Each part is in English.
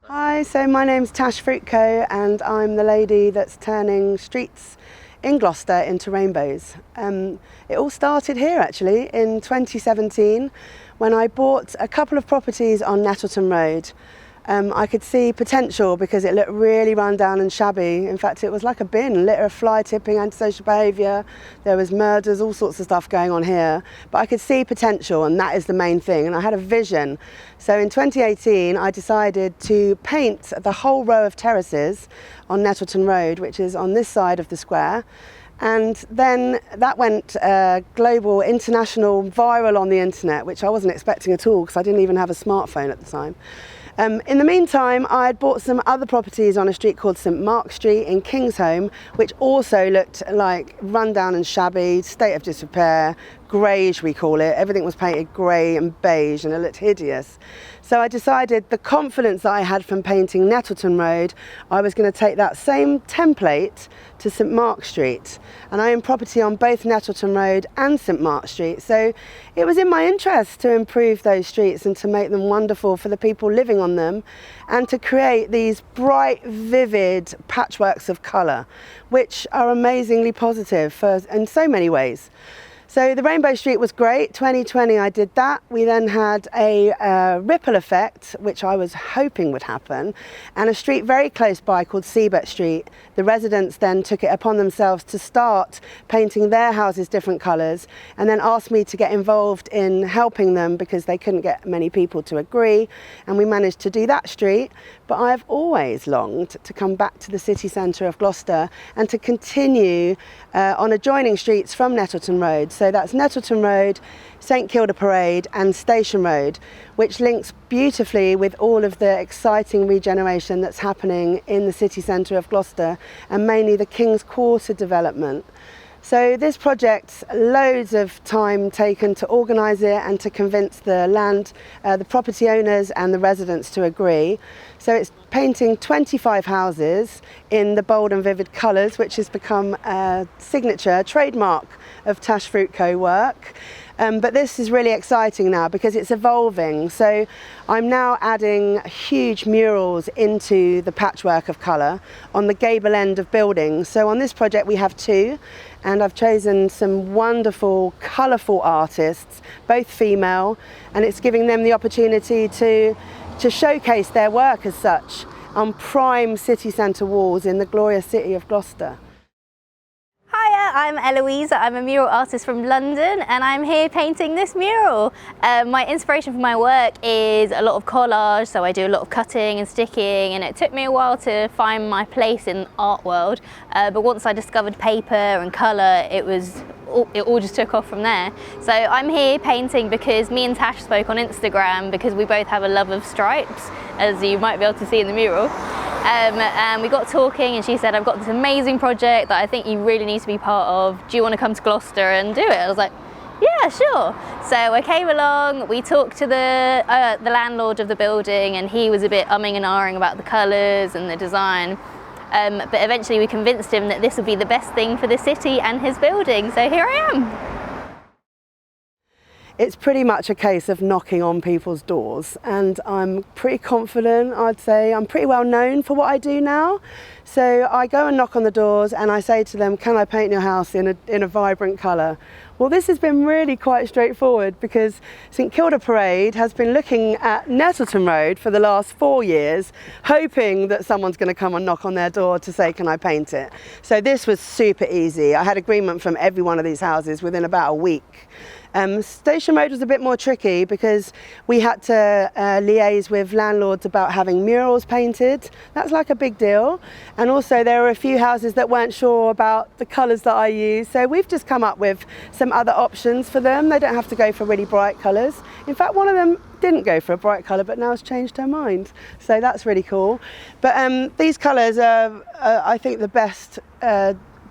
Hi, so my name's Tash Frootko and I'm the lady that's turning streets in Gloucester into rainbows. It all started here actually in 2017 when I bought a couple of properties on Nettleton Road. I could see potential because it looked really run down and shabby. In fact, it was like a bin, litter of fly tipping, antisocial behaviour, there was murders, all sorts of stuff going on here. But I could see potential, and that is the main thing, and I had a vision. So in 2018, I decided to paint the whole row of terraces on Nettleton Road, which is on this side of the square. And then that went global, international, viral on the internet, which I wasn't expecting at all because I didn't even have a smartphone at the time. In the meantime, I had bought some other properties on a street called St Mark Street in Kingsholm, which also looked like run down and shabby, state of disrepair, greyish we call it. Everything was painted grey and beige and it looked hideous. So I decided the confidence that I had from painting Nettleton Road, I was going to take that same template to St Mark Street. And I own property on both Nettleton Road and St Mark Street. So it was in my interest to improve those streets and to make them wonderful for the people living on them and to create these bright, vivid patchworks of colour, which are amazingly positive in so many ways. So the Rainbow Street was great. 2020 I did that. We then had a ripple effect, which I was hoping would happen, and a street very close by called Seabert Street. The residents then took it upon themselves to start painting their houses different colours and then asked me to get involved in helping them because they couldn't get many people to agree, and we managed to do that street. But I've always longed to come back to the city centre of Gloucester and to continue on adjoining streets from Nettleton Road. So that's Nettleton Road, St Kilda Parade and Station Road, which links beautifully with all of the exciting regeneration that's happening in the city centre of Gloucester and mainly the King's Quarter development. So this project, loads of time taken to organise it and to convince the property owners and the residents to agree. So it's painting 25 houses in the bold and vivid colours, which has become a signature, trademark of Tash Frootko work. But this is really exciting now because it's evolving. So I'm now adding huge murals into the patchwork of colour on the gable end of buildings. So on this project we have two, and I've chosen some wonderful, colourful artists, both female, and it's giving them the opportunity to showcase their work as such on prime city centre walls in the glorious city of Gloucester. Hiya, I'm Eloise. I'm a mural artist from London and I'm here painting this mural. My inspiration for my work is a lot of collage, so I do a lot of cutting and sticking, and it took me a while to find my place in the art world, but once I discovered paper and colour, it all just took off from there. So I'm here painting because me and Tash spoke on Instagram because we both have a love of stripes, as you might be able to see in the mural. And we got talking and she said, I've got this amazing project that I think you really need to be part of. Do you want to come to Gloucester and do it? I was like, yeah, sure. So I came along, we talked to the landlord of the building, and he was a bit umming and ahhing about the colours and the design. But eventually we convinced him that this would be the best thing for the city and his building. So here I am. It's pretty much a case of knocking on people's doors, and I'm pretty confident. I'd say I'm pretty well known for what I do now. So I go and knock on the doors and I say to them, can I paint your house in a vibrant colour? Well, this has been really quite straightforward because St Kilda Parade has been looking at Nettleton Road for the last 4 years, hoping that someone's going to come and knock on their door to say, can I paint it? So this was super easy. I had agreement from every one of these houses within about a week. Station Road was a bit more tricky because we had to liaise with landlords about having murals painted. That's like a big deal. And also there were a few houses that weren't sure about the colours that I use. So we've just come up with some other options for them. They don't have to go for really bright colours. In fact, one of them didn't go for a bright colour but now has changed her mind. So that's really cool. But these colours are, I think, the best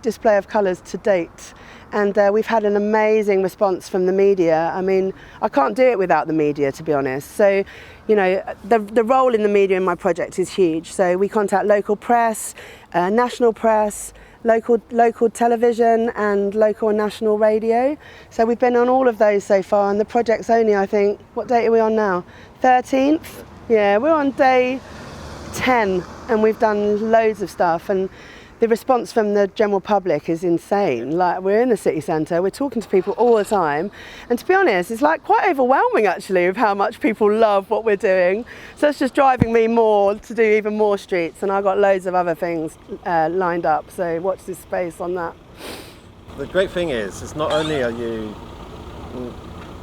display of colours to date. And we've had an amazing response from the media. I mean, I can't do it without the media, to be honest. So, you know, the role in the media in my project is huge. So we contact local press, national press, local television and local and national radio. So we've been on all of those so far, and the project's only, I think, what date are we on now? 13th? Yeah, we're on day 10 and we've done loads of stuff, and the response from the general public is insane. Like, we're in the city centre, we're talking to people all the time, and to be honest, it's like quite overwhelming actually of how much people love what we're doing. So it's just driving me more to do even more streets, and I've got loads of other things lined up, so watch this space on that. The great thing is not only are you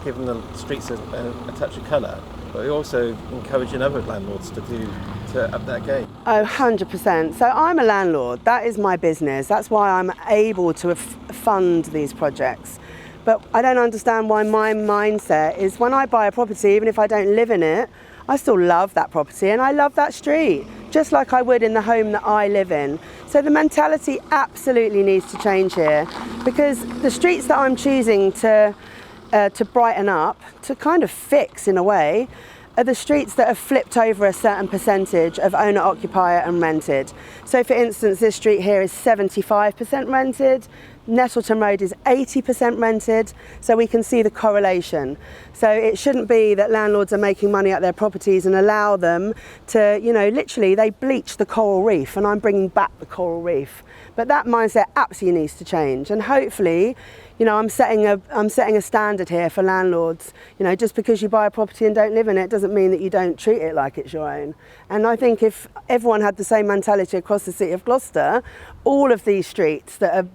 giving the streets a touch of colour, but you're also encouraging other landlords to up that game. Oh, 100%. So I'm a landlord, that is my business, that's why I'm able to fund these projects. But I don't understand why my mindset is when I buy a property, even if I don't live in it, I still love that property and I love that street, just like I would in the home that I live in. So the mentality absolutely needs to change here, because the streets that I'm choosing to brighten up, to kind of fix in a way, are the streets that have flipped over a certain percentage of owner occupier and rented. So for instance, this street here is 75% rented, Nettleton Road is 80% rented, so we can see the correlation. So it shouldn't be that landlords are making money at their properties and allow them to, you know, literally they bleach the coral reef, and I'm bringing back the coral reef. But that mindset absolutely needs to change, and hopefully, you know, I'm setting a standard here for landlords. You know, just because you buy a property and don't live in it doesn't mean that you don't treat it like it's your own. And I think if everyone had the same mentality across the city of Gloucester, all of these streets that are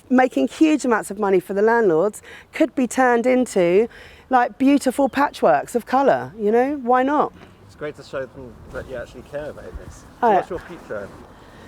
making huge amounts of money for the landlords could be turned into like beautiful patchworks of colour, you know, why not? It's great to show them that you actually care about this. Oh, So yeah. what's your future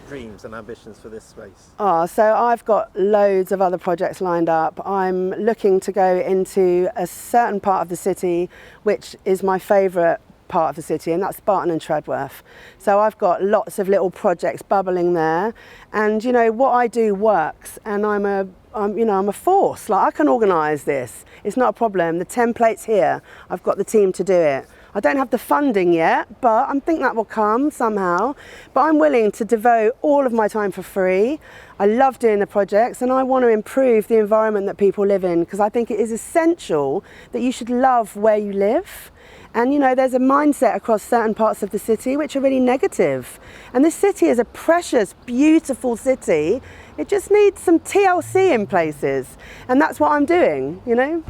dreams and ambitions for this space? So I've got loads of other projects lined up. I'm looking to go into a certain part of the city, which is my favourite part of the city, and that's Brighton and Treadworth. So I've got lots of little projects bubbling there, and you know what I do works, and I'm a force. Like, I can organise this. It's not a problem. The template's here. I've got the team to do it. I don't have the funding yet, but I think that will come somehow. But I'm willing to devote all of my time for free. I love doing the projects, and I want to improve the environment that people live in, because I think it is essential that you should love where you live. And you know, there's a mindset across certain parts of the city which are really negative. And this city is a precious, beautiful city. It just needs some TLC in places. And that's what I'm doing, you know.